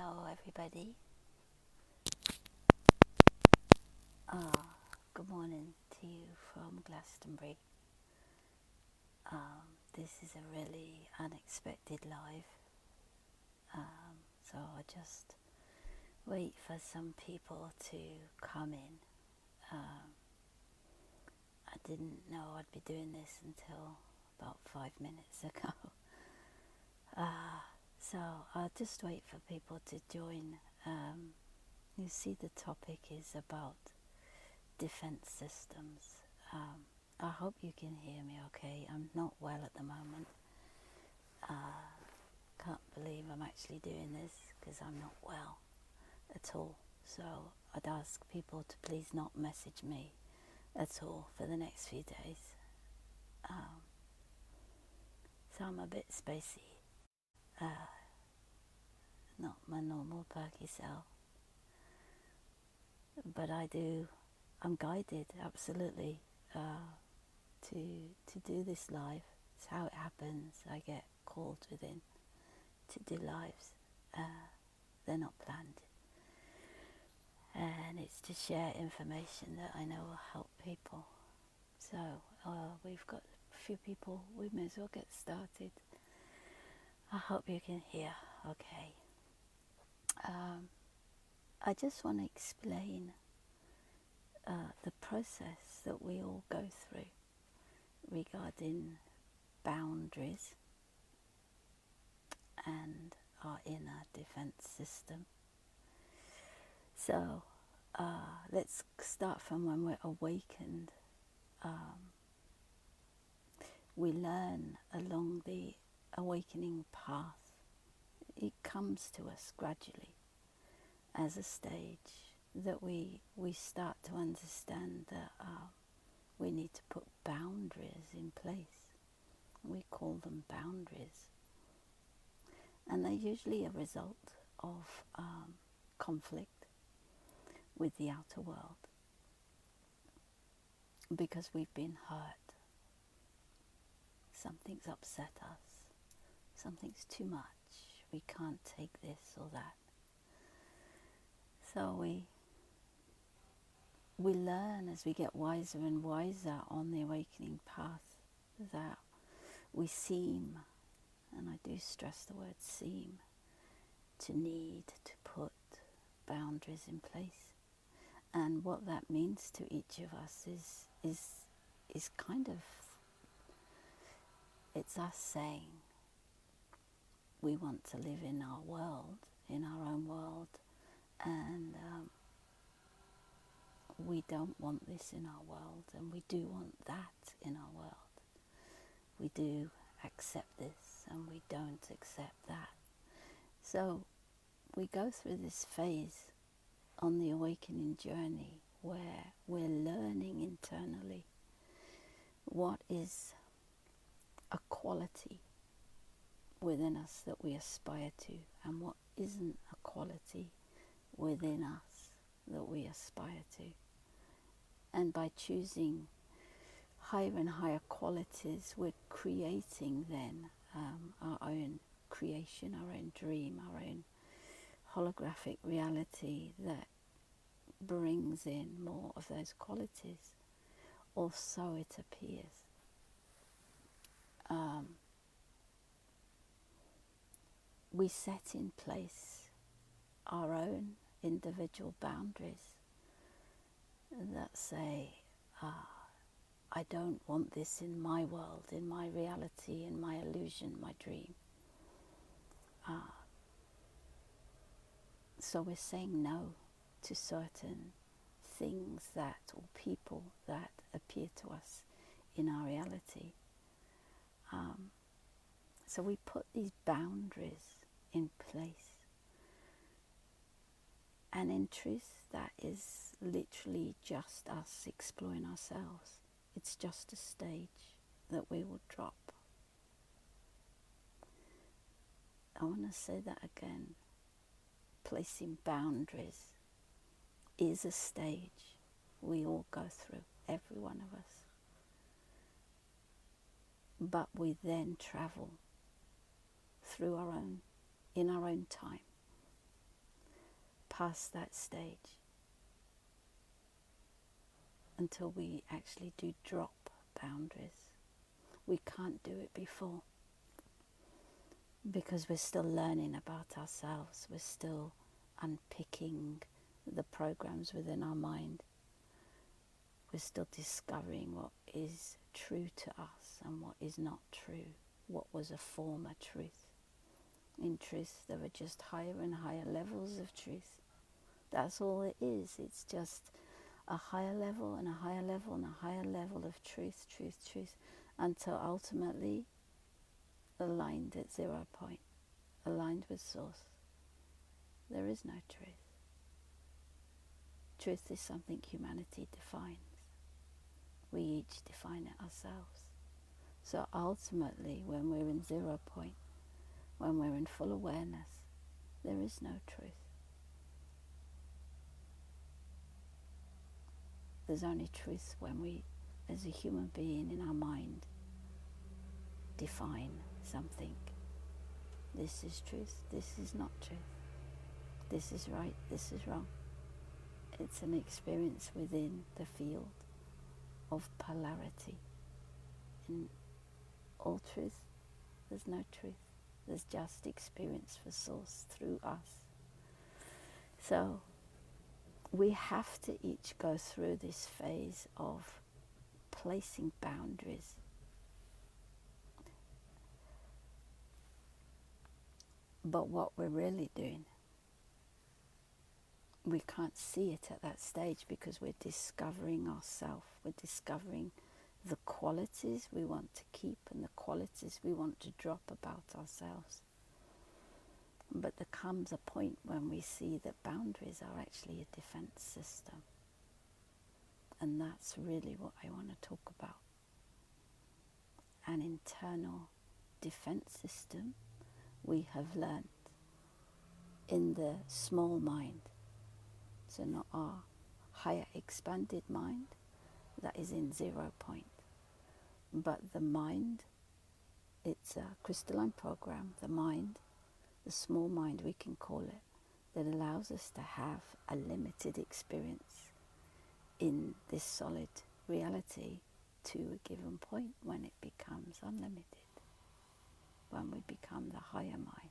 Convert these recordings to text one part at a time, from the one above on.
Hello, everybody. Good morning to you from Glastonbury. This is a really unexpected live, so I just wait for some people to come in. I didn't know I'd be doing this until about 5 minutes ago. So I'll just wait for people to join. You see, the topic is about defense systems. I hope you can hear me okay. I'm not well at the moment. Can't believe I'm actually doing this because I'm not well at all. So I'd ask people to please not message me at all for the next few days. So I'm a bit spacey. Not my normal perky self. But I'm guided absolutely to do this live. It's how it happens. I get called within to do lives. They're not planned. And it's to share information that I know will help people. So we've got a few people. We may as well get started. I hope you can hear okay. I just want to explain the process that we all go through regarding boundaries and our inner defense system. So let's start from when we're awakened. We learn along the awakening path. It comes to us gradually as a stage that we start to understand that we need to put boundaries in place. We call them boundaries. And they're usually a result of conflict with the outer world because we've been hurt. Something's upset us. Something's too much. We can't take this or that. So we learn as we get wiser and wiser on the awakening path that we seem, and I do stress the word seem, to need to put boundaries in place. And what that means to each of us is kind of, it's us saying we want to live in our world, in our own world, and we don't want this in our world, and we do want that in our world. We do accept this, and we don't accept that. So we go through this phase on the awakening journey where we're learning internally what is a quality within us that we aspire to, and what isn't a quality within us that we aspire to. And by choosing higher and higher qualities, we're creating then our own creation, our own dream, our own holographic reality that brings in more of those qualities, or so it appears. We set in place our own individual boundaries that say, I don't want this in my world, in my reality, in my illusion, my dream. So we're saying no to certain things that, or people that appear to us in our reality. So we put these boundaries in place. And in truth, that is literally just us exploring ourselves. It's just a stage that we will drop. I want to say that again. Placing boundaries is a stage we all go through, every one of us. But we then travel through in our own time. past that stage until we actually do drop boundaries. We can't do it before because we're still learning about ourselves. We're still unpicking the programs within our mind. We're still discovering what is true to us and what is not true, what was a former truth. In truth, there are just higher and higher levels of truth. That's all it is. It's just a higher level and a higher level and a higher level of truth, until ultimately aligned at 0 point, aligned with source. There is no truth. Truth is something humanity defines. We each define it ourselves. So ultimately, when we're in 0 point, when we're in full awareness, there is no truth. There's only truth when we, as a human being in our mind, define something. This is truth, this is not truth. This is right, this is wrong. It's an experience within the field of polarity. In all truth, there's no truth. There's just experience for source through us. So we have to each go through this phase of placing boundaries. But what we're really doing, we can't see it at that stage because we're discovering ourselves. We're discovering the qualities we want to keep and the qualities we want to drop about ourselves. But there comes a point when we see that boundaries are actually a defense system. And that's really what I want to talk about. An internal defense system we have learned in the small mind. So not our higher expanded mind that is in 0 point. But the mind, it's a crystalline program, the mind, the small mind we can call it, that allows us to have a limited experience in this solid reality to a given point when it becomes unlimited, when we become the higher mind.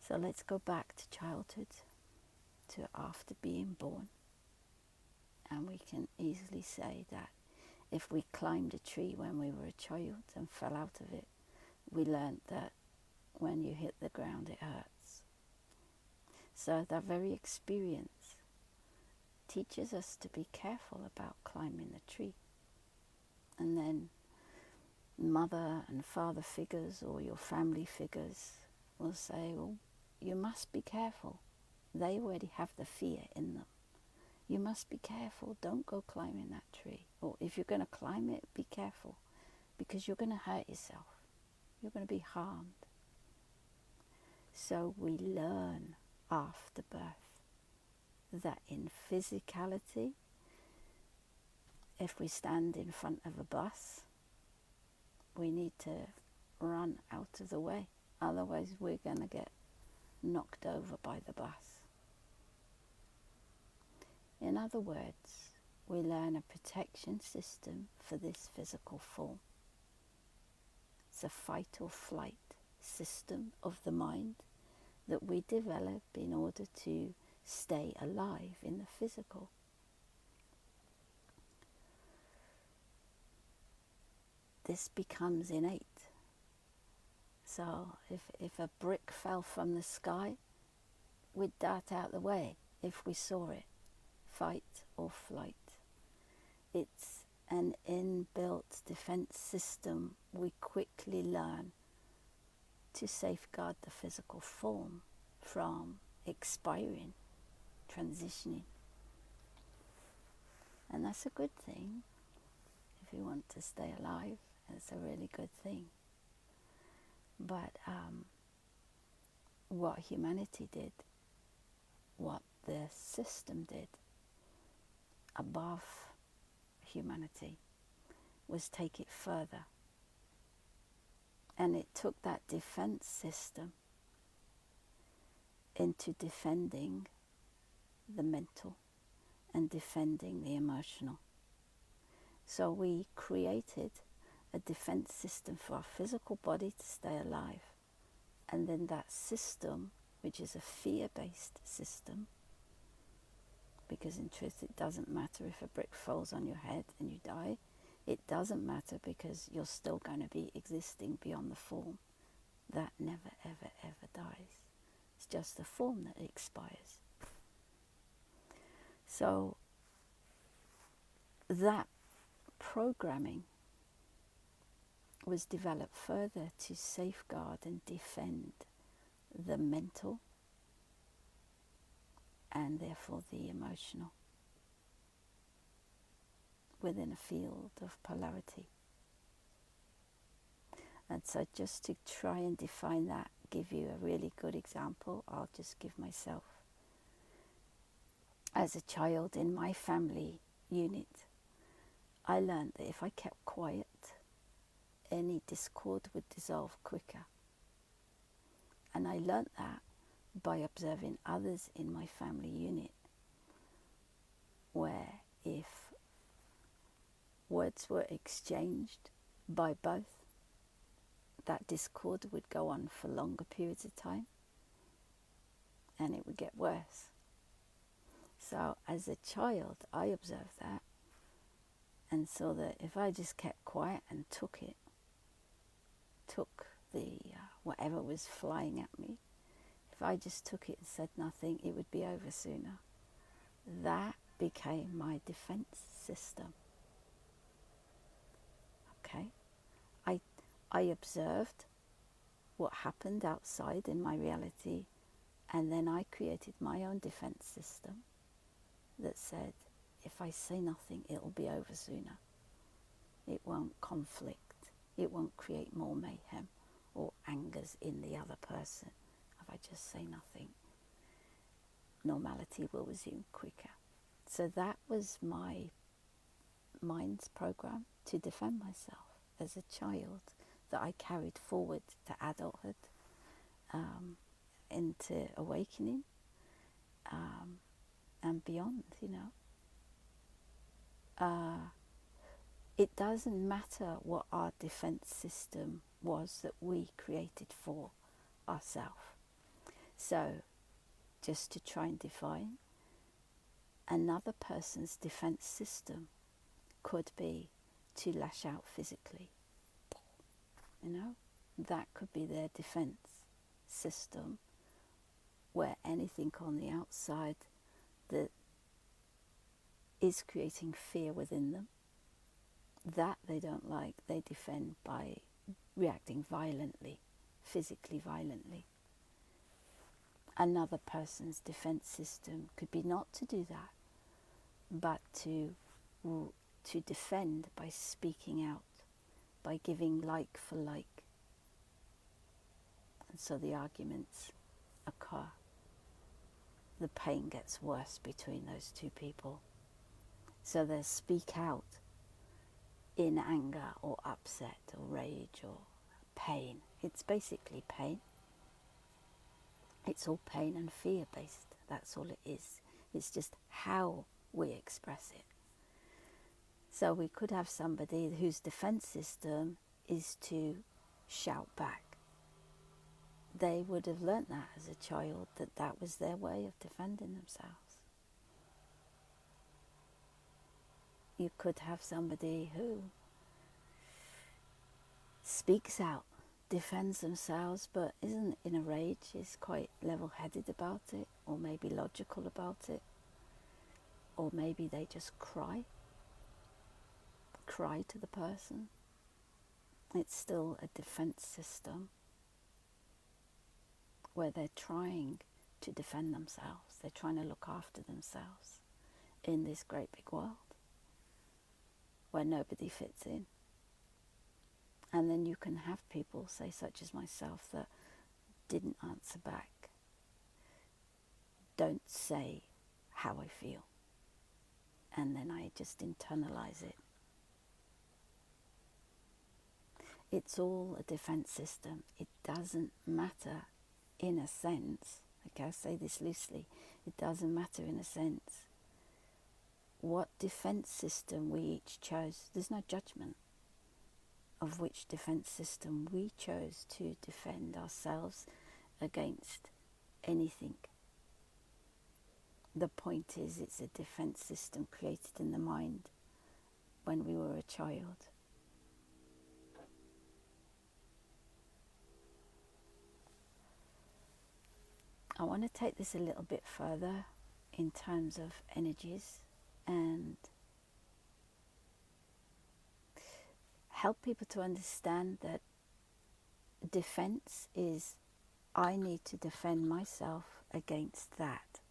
So let's go back to childhood, to after being born. And we can easily say that if we climbed a tree when we were a child and fell out of it, we learned that when you hit the ground it hurts. So that very experience teaches us to be careful about climbing the tree. And then mother and father figures or your family figures will say, well, you must be careful. They already have the fear in them. You must be careful. Don't go climbing that tree. Or if you're going to climb it, be careful, because you're going to hurt yourself. You're going to be harmed. So we learn after birth that in physicality, if we stand in front of a bus, we need to run out of the way. Otherwise, we're going to get knocked over by the bus. In other words, we learn a protection system for this physical form. It's a fight or flight system of the mind that we develop in order to stay alive in the physical. This becomes innate. So if a brick fell from the sky, we'd dart out the way if we saw it. Fight or flight. It's an inbuilt defense system we quickly learn to safeguard the physical form from expiring, transitioning. And that's a good thing. If you want to stay alive, it's a really good thing. But what humanity did, what the system did above humanity, was take it further. And it took that defense system into defending the mental and defending the emotional. So we created a defense system for our physical body to stay alive. And then that system, which is a fear-based system, because in truth it doesn't matter if a brick falls on your head and you die. It doesn't matter because you're still going to be existing beyond the form. That never, ever, ever dies. It's just the form that expires. So that programming was developed further to safeguard and defend the mental and therefore the emotional within a field of polarity. And so just to try and define that, give you a really good example, I'll just give myself. As a child in my family unit, I learned that if I kept quiet, any discord would dissolve quicker. And I learned that by observing others in my family unit, where if words were exchanged by both, that discord would go on for longer periods of time and it would get worse. So as a child, I observed that and saw that if I just kept quiet and took the whatever was flying at me, if I just took it and said nothing, it would be over sooner. That became my defense system. Okay? I observed what happened outside in my reality, and then I created my own defense system that said, if I say nothing, it'll be over sooner. It won't conflict. It won't create more mayhem or angers in the other person. If I just say nothing, normality will resume quicker. So that was my mind's program to defend myself as a child, that I carried forward to adulthood, into awakening, and beyond, It doesn't matter what our defense system was that we created for ourselves. So, just to try and define, another person's defense system could be to lash out physically. That could be their defense system, where anything on the outside that is creating fear within them, that they don't like, they defend by reacting violently, physically violently. Another person's defense system could be not to do that, but to defend by speaking out, by giving like for like. And so the arguments occur. The pain gets worse between those two people. So they speak out in anger or upset or rage or pain. It's basically pain. It's all pain and fear based. That's all it is. It's just how we express it. So we could have somebody whose defense system is to shout back. They would have learnt that as a child, that was their way of defending themselves. You could have somebody who speaks out, defends themselves, but isn't in a rage, is quite level-headed about it, or maybe logical about it, or maybe they just cry to the person. It's still a defense system where they're trying to defend themselves. They're trying to look after themselves in this great big world where nobody fits in. And then you can have people, say such as myself, that didn't answer back. Don't say how I feel. And then I just internalize it. It's all a defense system. It doesn't matter, in a sense, okay, I say this loosely, it doesn't matter in a sense what defense system we each chose. There's no judgment of which defense system we chose to defend ourselves against anything. The point is, it's a defense system created in the mind when we were a child. I want to take this a little bit further in terms of energies and help people to understand that defense is, I need to defend myself against that.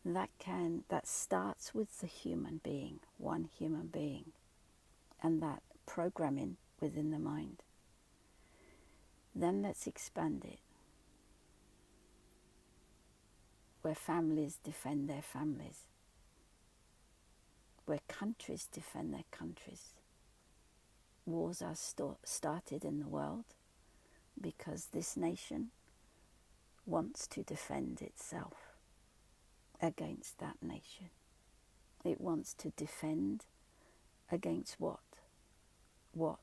That starts with the human being, one human being, and that programming within the mind. Then let's expand it, where families defend their families, where countries defend their countries. Wars are started in the world because this nation wants to defend itself against that nation. It wants to defend against what? What?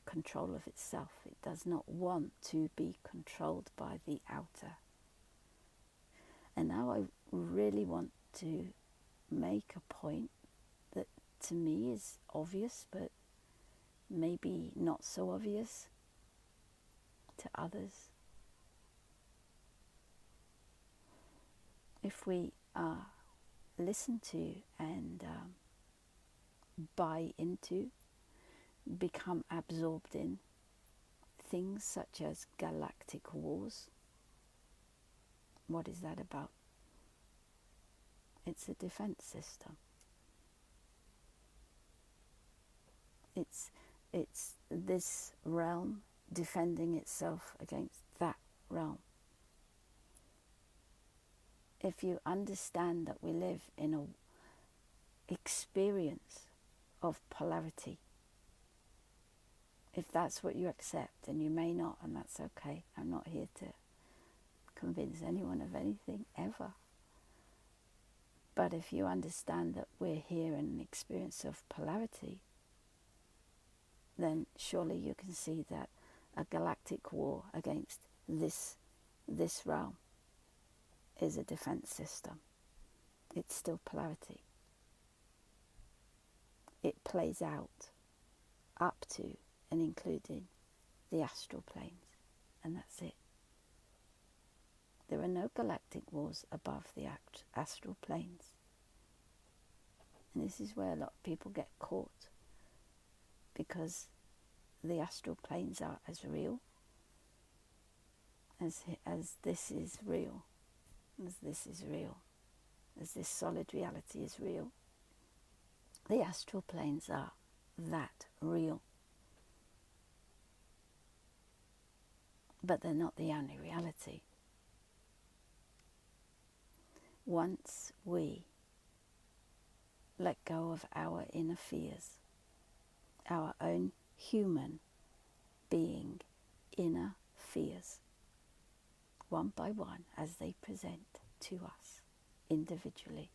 Control of itself. It does not want to be controlled by the outer. And now I really want to make a point that to me is obvious, but maybe not so obvious to others. If we listen to and buy into, become absorbed in things such as galactic wars, what is that about? It's a defense system. It's this realm defending itself against that realm. If you understand that we live in an experience of polarity, if that's what you accept, and you may not, and that's okay. I'm not here to convince anyone of anything, ever. But if you understand that we're here in an experience of polarity, then surely you can see that a galactic war against this realm is a defense system. It's still polarity. It plays out up to and including the astral planes, and that's it. There are no galactic wars above the astral planes. And this is where a lot of people get caught, because the astral planes are as real as this is real, as this is real, as this solid reality is real. The astral planes are that real. But they're not the only reality. Once we let go of our inner fears, our own human being inner fears, one by one as they present to us individually,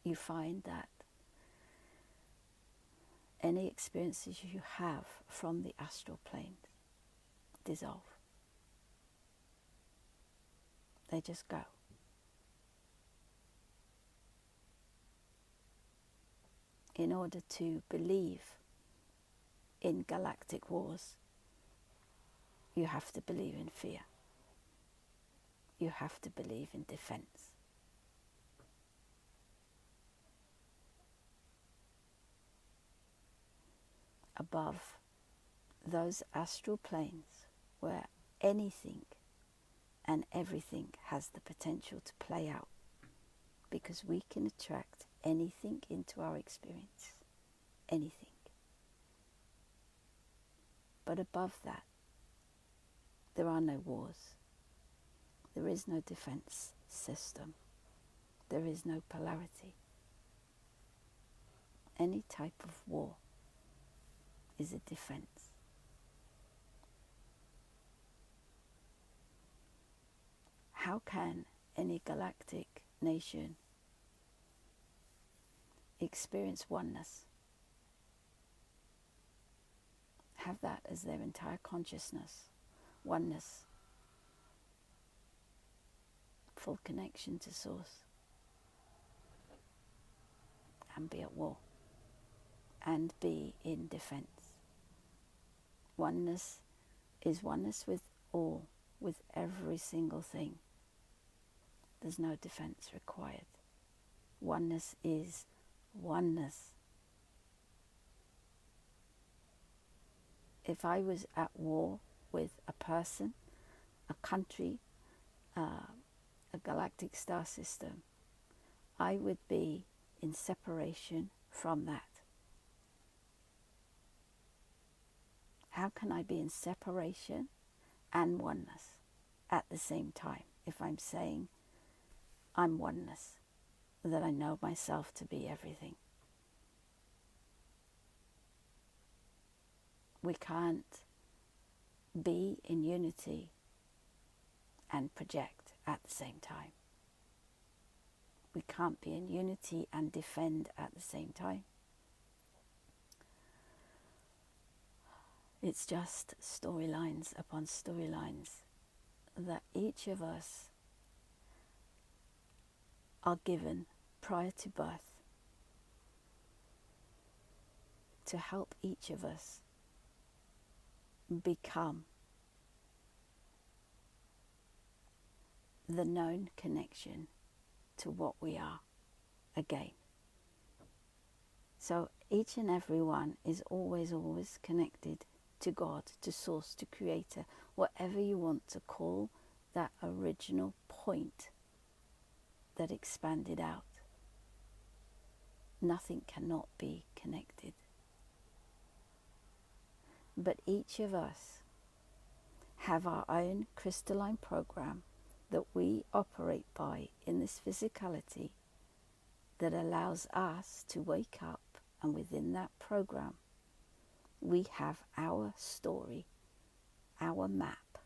you find that any experiences you have from the astral plane dissolve. They just go. In order to believe in galactic wars, you have to believe in fear. You have to believe in defense. Above those astral planes where anything and everything has the potential to play out, because we can attract anything into our experience, anything. But above that, there are no wars. There is no defense system. There is no polarity. Any type of war is a defense. How can any galactic nation experience oneness, have that as their entire consciousness, oneness, full connection to source, and be at war and be in defense? Oneness is oneness with all, with every single thing. There's no defense required. Oneness is oneness. If I was at war with a person, a country, a galactic star system, I would be in separation from that. How can I be in separation and oneness at the same time if I'm saying I'm oneness, that I know myself to be everything? We can't be in unity and project at the same time. We can't be in unity and defend at the same time. It's just storylines upon storylines that each of us are given prior to birth to help each of us become the known connection to what we are again. So each and every one is always connected to God, to Source, to Creator, whatever you want to call that original point that expanded out. Nothing cannot be connected. But each of us have our own crystalline program that we operate by in this physicality that allows us to wake up, and within that program we have our story, our map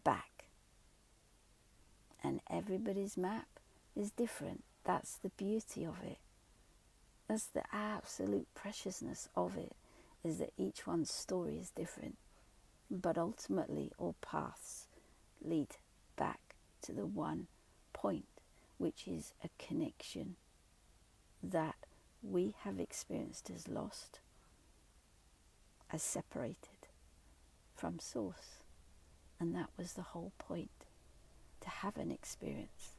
back. And everybody's map is different. That's the beauty of it. That's the absolute preciousness of it, is that each one's story is different. But ultimately all paths lead back to the one point, which is a connection that we have experienced as lost, as separated from Source. And that was the whole point, to have an experience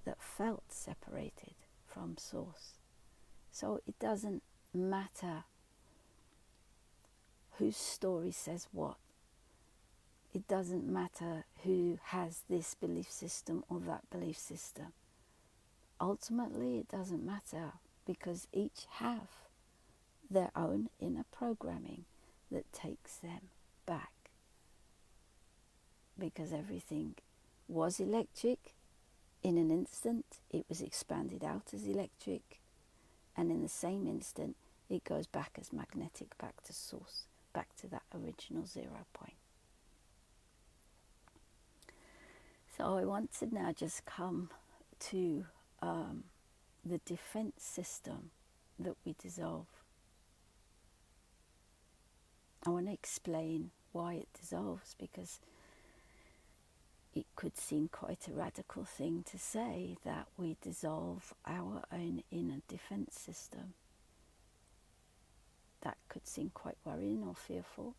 that felt separated from Source. So it doesn't matter whose story says what. It doesn't matter who has this belief system or that belief system. Ultimately, it doesn't matter, because each have their own inner programming that takes them back. Because everything was electric, in an instant it was expanded out as electric, and in the same instant it goes back as magnetic, back to Source, back to that original 0 point. So I want to now just come to the defense system that we dissolve. I want to explain why it dissolves, because it could seem quite a radical thing to say that we dissolve our own inner defense system. That could seem quite worrying or fearful,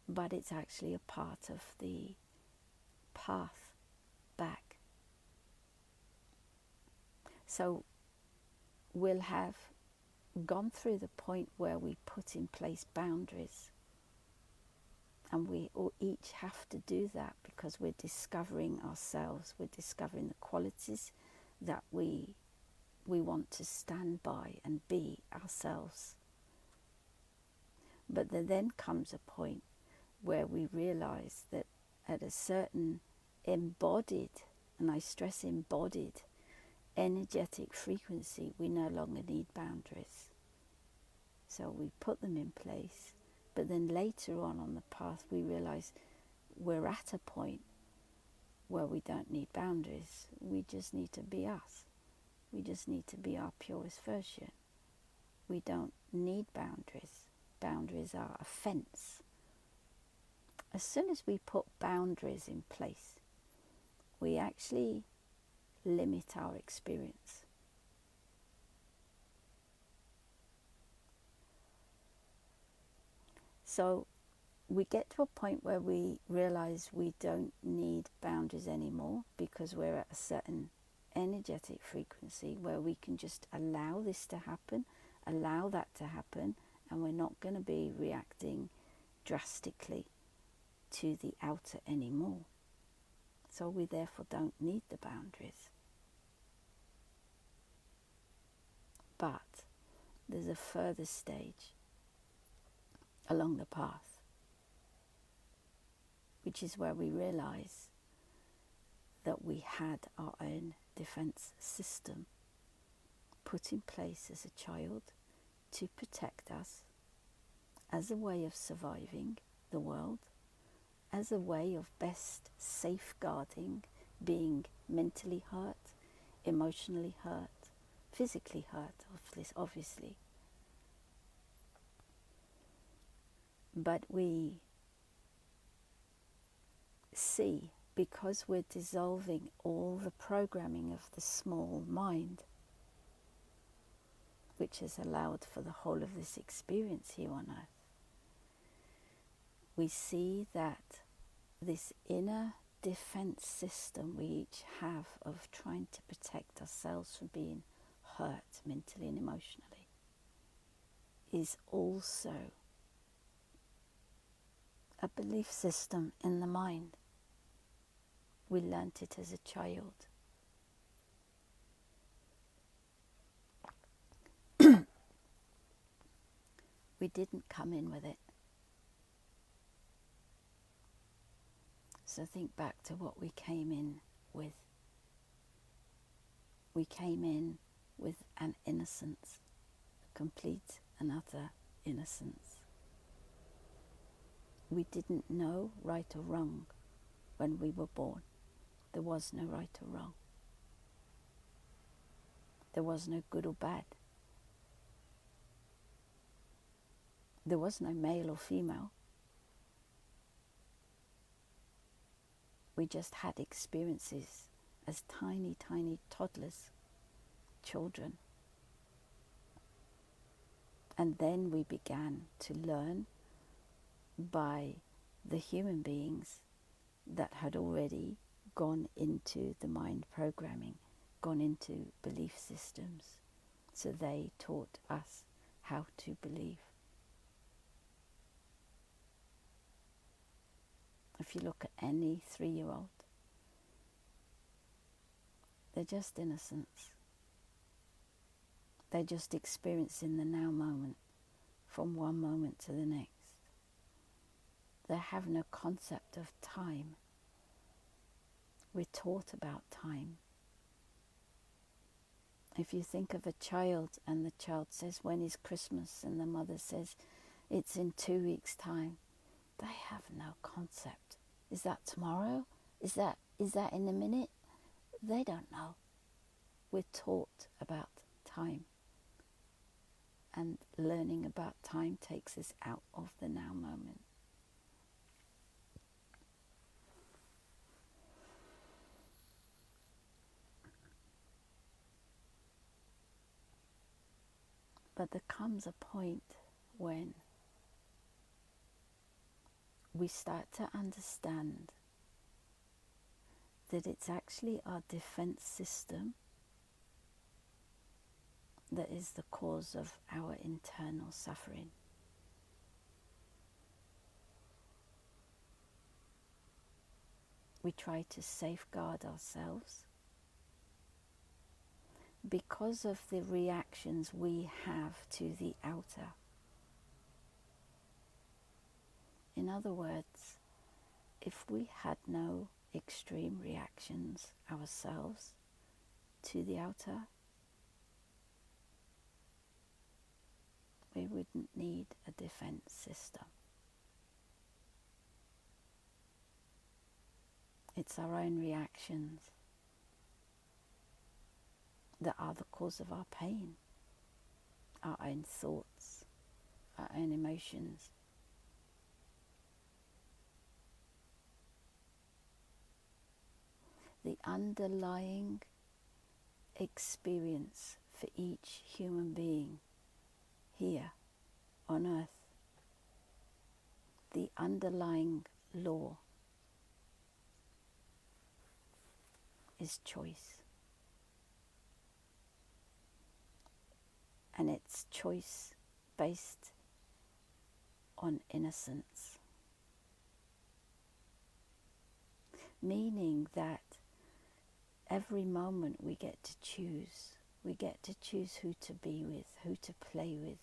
but it's actually a part of the path back. So we'll have gone through the point where we put in place boundaries, and we all each have to do that because we're discovering ourselves, we're discovering the qualities that we want to stand by and be ourselves. But there then comes a point where we realize that at a certain embodied, and I stress embodied, energetic frequency, we no longer need boundaries. So we put them in place, but then later on the path we realize we're at a point where we don't need boundaries. We just need to be us. We just need to be our purest version. We don't need boundaries. Boundaries are a fence. As soon as we put boundaries in place, we actually limit our experience. So we get to a point where we realize we don't need boundaries anymore because we're at a certain energetic frequency where we can just allow this to happen, allow that to happen, and we're not going to be reacting drastically to the outer anymore. So we therefore don't need the boundaries. But there's a further stage along the path, which is where we realize that we had our own defense system put in place as a child to protect us as a way of surviving the world, as a way of best safeguarding being mentally hurt, emotionally hurt, physically hurt, obviously. But we see, because we're dissolving all the programming of the small mind, which has allowed for the whole of this experience here on earth, we see that this inner defense system we each have of trying to protect ourselves from being hurt mentally and emotionally is also a belief system in the mind. We learnt it as a child. We didn't come in with it. So think back to what we came in with. We came in with an innocence, complete and utter innocence. We didn't know right or wrong when we were born. There was no right or wrong. There was no good or bad. There was no male or female. We just had experiences as tiny, tiny toddlers, children. And then we began to learn by the human beings that had already gone into the mind programming, gone into belief systems. So they taught us how to believe. If you look at any 3-year-old, they're just innocents. They're just experiencing the now moment from one moment to the next. They have no concept of time. We're taught about time. If you think of a child and the child says, when is Christmas? And the mother says, it's in 2 weeks' time. They have no concept. Is that tomorrow? Is that in a minute? They don't know. We're taught about time. And learning about time takes us out of the now moment. But there comes a point when we start to understand that it's actually our defense system that is the cause of our internal suffering. We try to safeguard ourselves because of the reactions we have to the outer. In other words, if we had no extreme reactions ourselves to the outer, we wouldn't need a defense system. It's our own reactions that are the cause of our pain, our own thoughts, our own emotions. The underlying experience for each human being here on earth, the underlying law is choice. And it's choice based on innocence. Meaning that every moment we get to choose. We get to choose who to be with, who to play with,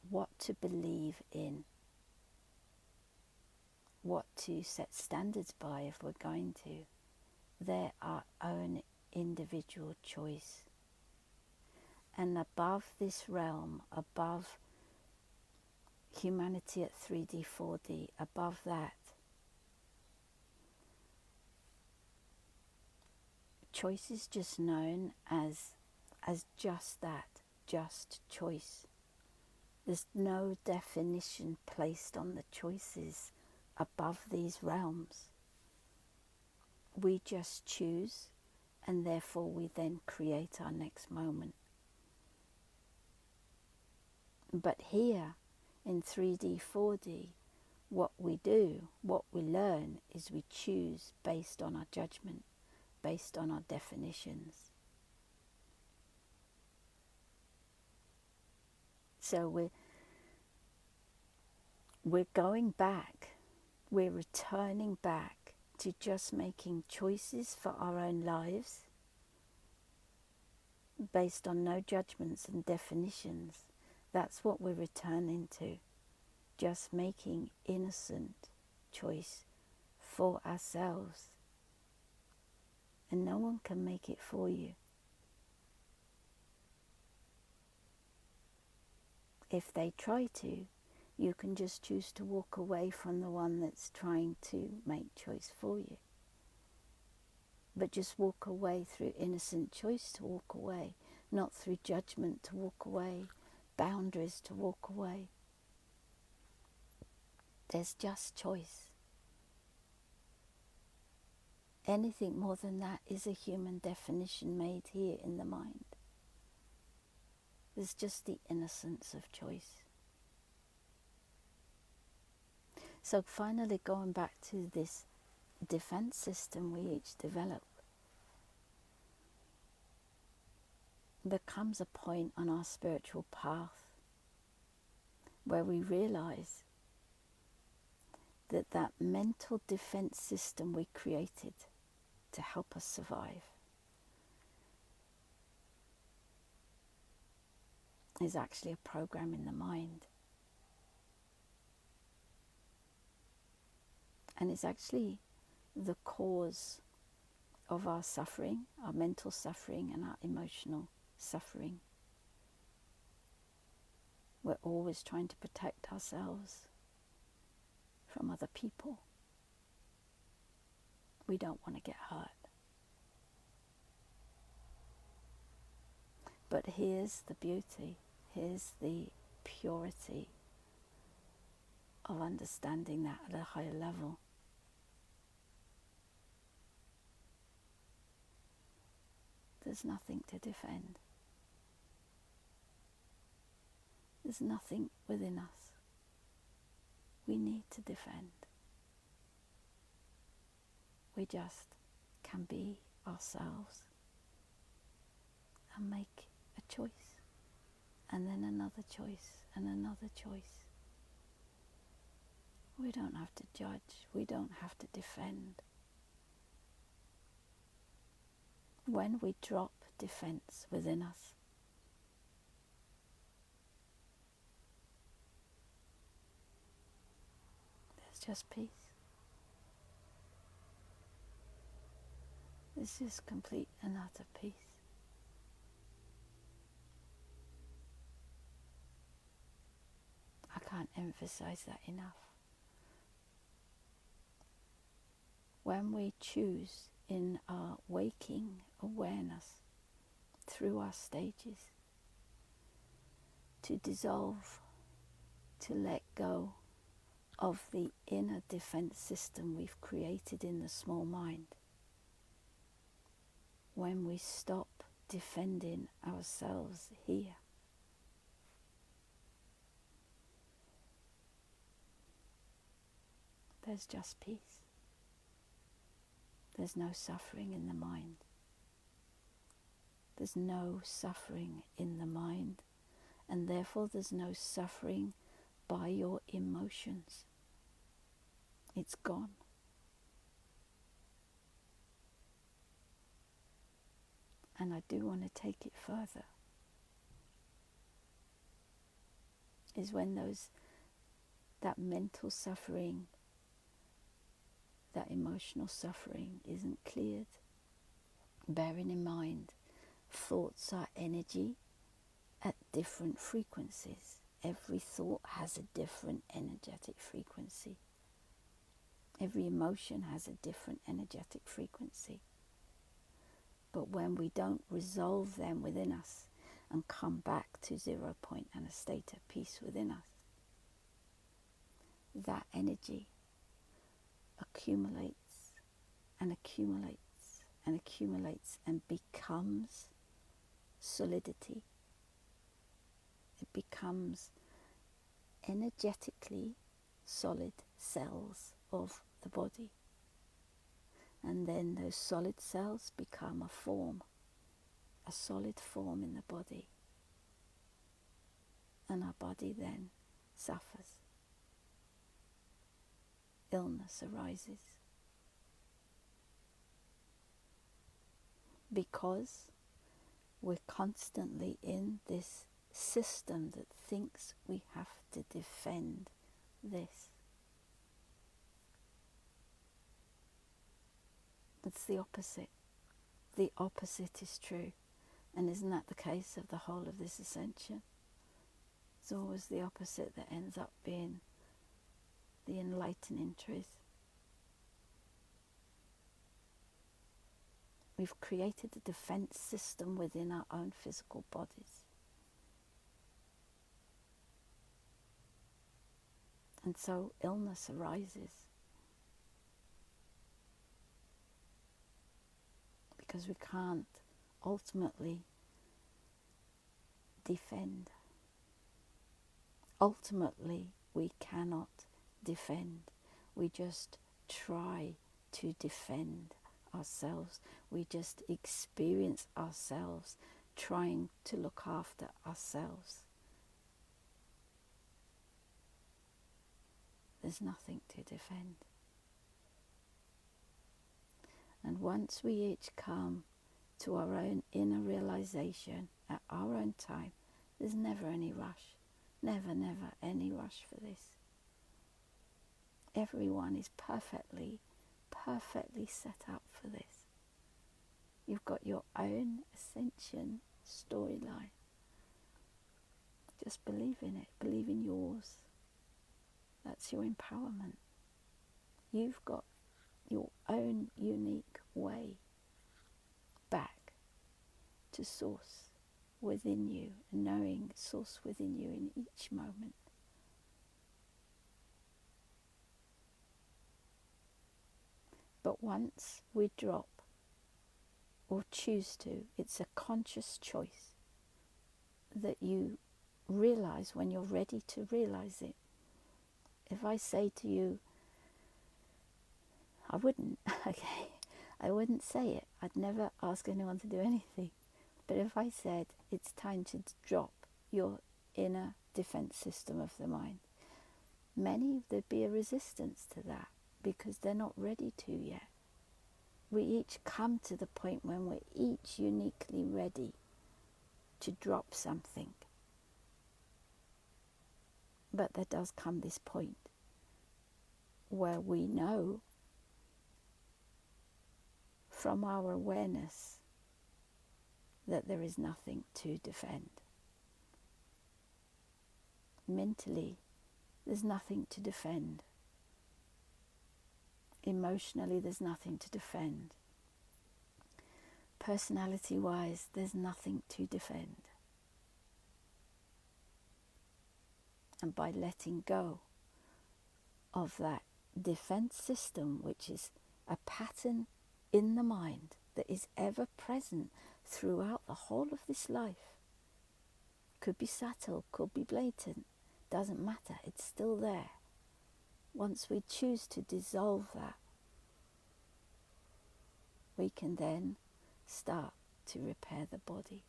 what to believe in, what to set standards by if we're going to. They're our own individual choice. And above this realm, above humanity at 3D, 4D, above that, choice is just known as just that, just choice. There's no definition placed on the choices above these realms. We just choose, and therefore we then create our next moment. But here in 3D, 4D, what we do, what we learn, is we choose based on our judgment, based on our definitions. So we're going back, we're returning back to just making choices for our own lives based on no judgments and definitions. That's what we're returning to. Just making innocent choice for ourselves. And no one can make it for you. If they try to, you can just choose to walk away from the one that's trying to make choice for you. But just walk away through innocent choice to walk away, not through judgment to walk away, boundaries to walk away. There's just choice. Anything more than that is a human definition made here in the mind. There's just the innocence of choice. So finally, going back to this defense system we each develop, there comes a point on our spiritual path where we realize that that mental defense system we created to help us survive is actually a program in the mind. And it's actually the cause of our suffering, our mental suffering and our emotional suffering. We're always trying to protect ourselves from other people. We don't want to get hurt. But here's the beauty, here's the purity of understanding that at a higher level. There's nothing to defend. There's nothing within us we need to defend. We just can be ourselves and make a choice, and then another choice, and another choice. We don't have to judge. We don't have to defend. When we drop defense within us, there's just peace. There's just complete and utter peace. emphasize that enough. When we choose in our waking awareness through our stages to dissolve, to let go of the inner defense system we've created in the small mind, when we stop defending ourselves here, there's just peace. There's no suffering in the mind. There's no suffering in the mind, and therefore there's no suffering by your emotions. It's gone. And I do want to take it further. Is when that mental suffering, that emotional suffering isn't cleared. Bearing in mind, thoughts are energy at different frequencies. Every thought has a different energetic frequency. Every emotion has a different energetic frequency. But when we don't resolve them within us and come back to 0 point and a state of peace within us, that energy accumulates and accumulates and accumulates and becomes solidity. It becomes energetically solid cells of the body. And then those solid cells become a form, a solid form in the body. And our body then suffers. Illness arises. Because we're constantly in this system that thinks we have to defend this. It's the opposite. The opposite is true. And isn't that the case of the whole of this ascension? It's always the opposite that ends up being the enlightening truth. We've created a defense system within our own physical bodies. And so illness arises. Because we can't ultimately defend. Ultimately, we cannot defend. We just try to defend ourselves. We just experience ourselves trying to look after ourselves. There's nothing to defend. And once we each come to our own inner realization at our own time, there's never any rush. Never, never any rush for this. Everyone is perfectly set up for this. You've got your own ascension storyline. Just believe in it. Believe in yours. That's your empowerment. You've got your own unique way back to source within you, knowing source within you in each moment. But once we drop or choose to, it's a conscious choice that you realize when you're ready to realize it. If I say to you, I wouldn't say it. I'd never ask anyone to do anything. But if I said, it's time to drop your inner defense system of the mind, there'd be a resistance to that because they're not ready to yet. We each come to the point when we're each uniquely ready to drop something. But there does come this point where we know from our awareness that there is nothing to defend. Mentally, there's nothing to defend. Emotionally, there's nothing to defend. Personality-wise, there's nothing to defend. And by letting go of that defense system, which is a pattern in the mind that is ever present throughout the whole of this life, could be subtle, could be blatant, doesn't matter, it's still there. Once we choose to dissolve that, we can then start to repair the body.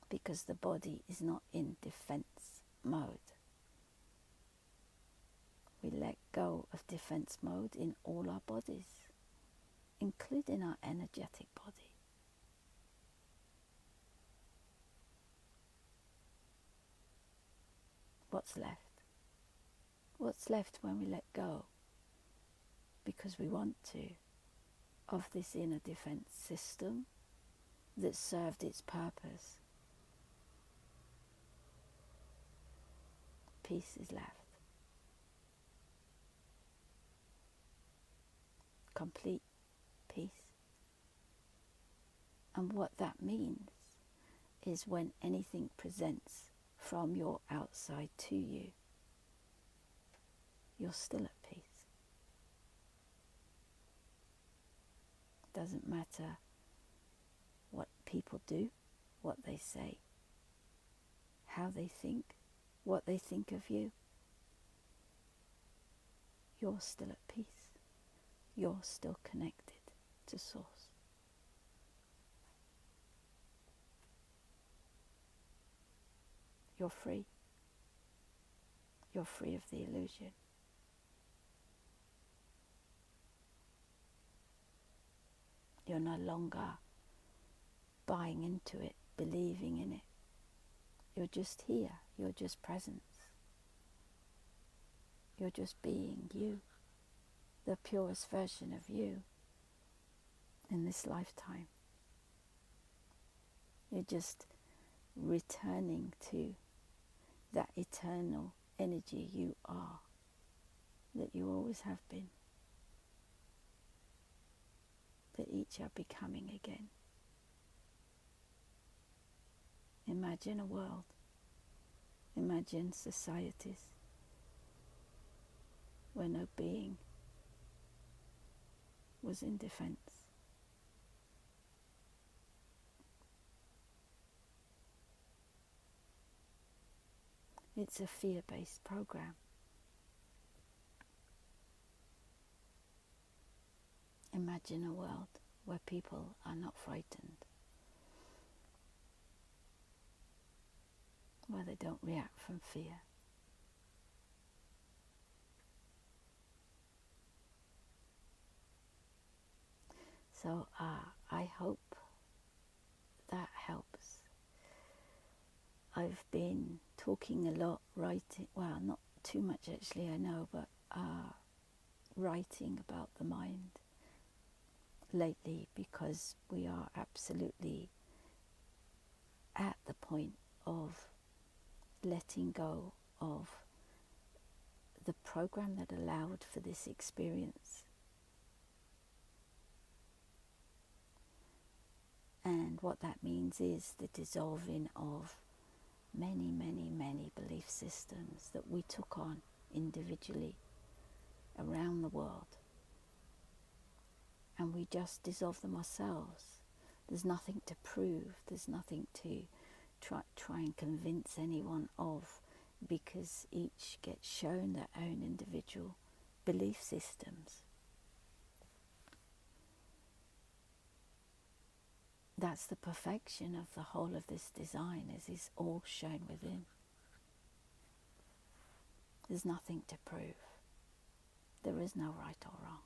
Because the body is not in defense mode. We let go of defense mode in all our bodies, including our energetic body. What's left? What's left when we let go, because we want to, of this inner defense system that served its purpose? Peace is left. Complete peace. And what that means is when anything presents from your outside to you, you're still at peace. Doesn't matter what people do, what they say, how they think, what they think of you. You're still at peace. You're still connected to Source. You're free. You're free of the illusion. You're no longer buying into it, believing in it. You're just here. You're just presence. You're just being you, the purest version of you in this lifetime. You're just returning to that eternal energy you are, that you always have been, that each are becoming again. Imagine a world, imagine societies where no being was in defense. It's a fear-based program. Imagine a world where people are not frightened, where they don't react from fear. So I hope that helps. I've been talking a lot, writing, well, not too much actually, I know, but writing about the mind lately, because we are absolutely at the point of letting go of the program that allowed for this experience. And what that means is the dissolving of many, many, many belief systems that we took on individually around the world. And we just dissolve them ourselves. There's nothing to prove, there's nothing to try and convince anyone of, because each gets shown their own individual belief systems. That's the perfection of the whole of this design, is it's all shown within. There's nothing to prove. There is no right or wrong.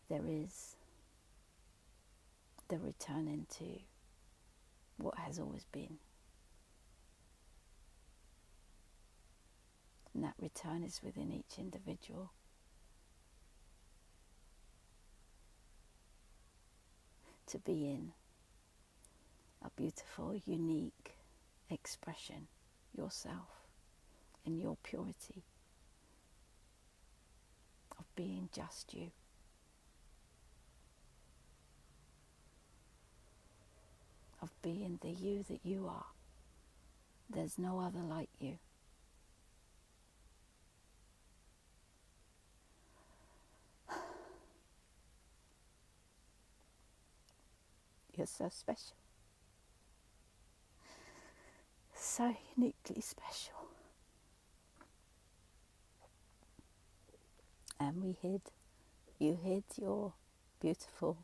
There is the return into what has always been. And that return is within each individual. To be in a beautiful, unique expression, yourself in your purity of being just you. Of being the you that you are. There's no other like you. You're so special. So uniquely special. And you hid your beautiful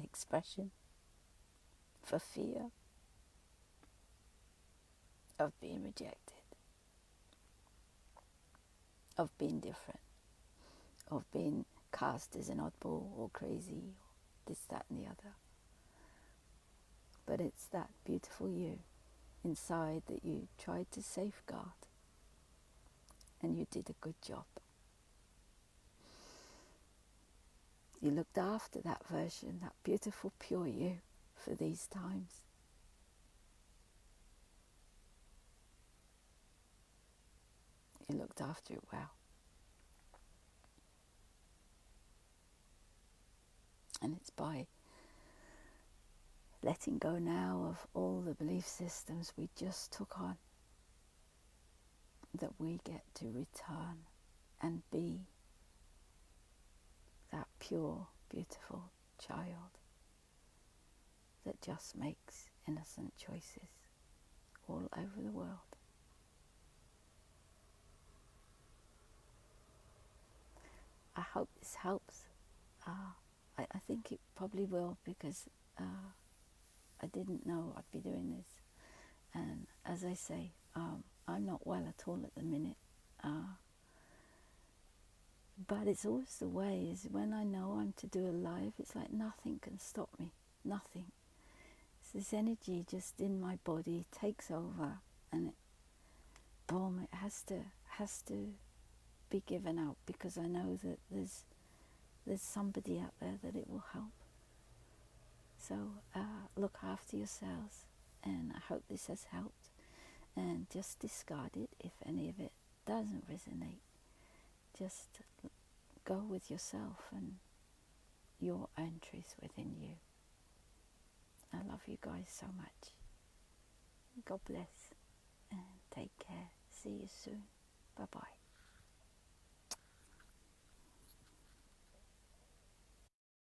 expression for fear of being rejected, of being different, of being cast as an oddball or crazy, or this, that and the other. But it's that beautiful you inside that you tried to safeguard, and you did a good job. You looked after that version, that beautiful pure you for these times. You looked after it well. And it's by letting go now of all the belief systems we just took on that we get to return and be that pure, beautiful child that just makes innocent choices all over the world. I hope this helps. I think it probably will, because I didn't know I'd be doing this. And as I say, I'm not well at all at the minute. But it's always the way, is when I know I'm to do a live, it's like nothing can stop me. Nothing. It's this energy just in my body takes over, and it, boom, it has to be given out, because I know that there's somebody out there that it will help. So look after yourselves, and I hope this has helped. And just discard it if any of it doesn't resonate. Just go with yourself and your own truth within you. I love you guys so much. God bless, and take care. See you soon. Bye-bye.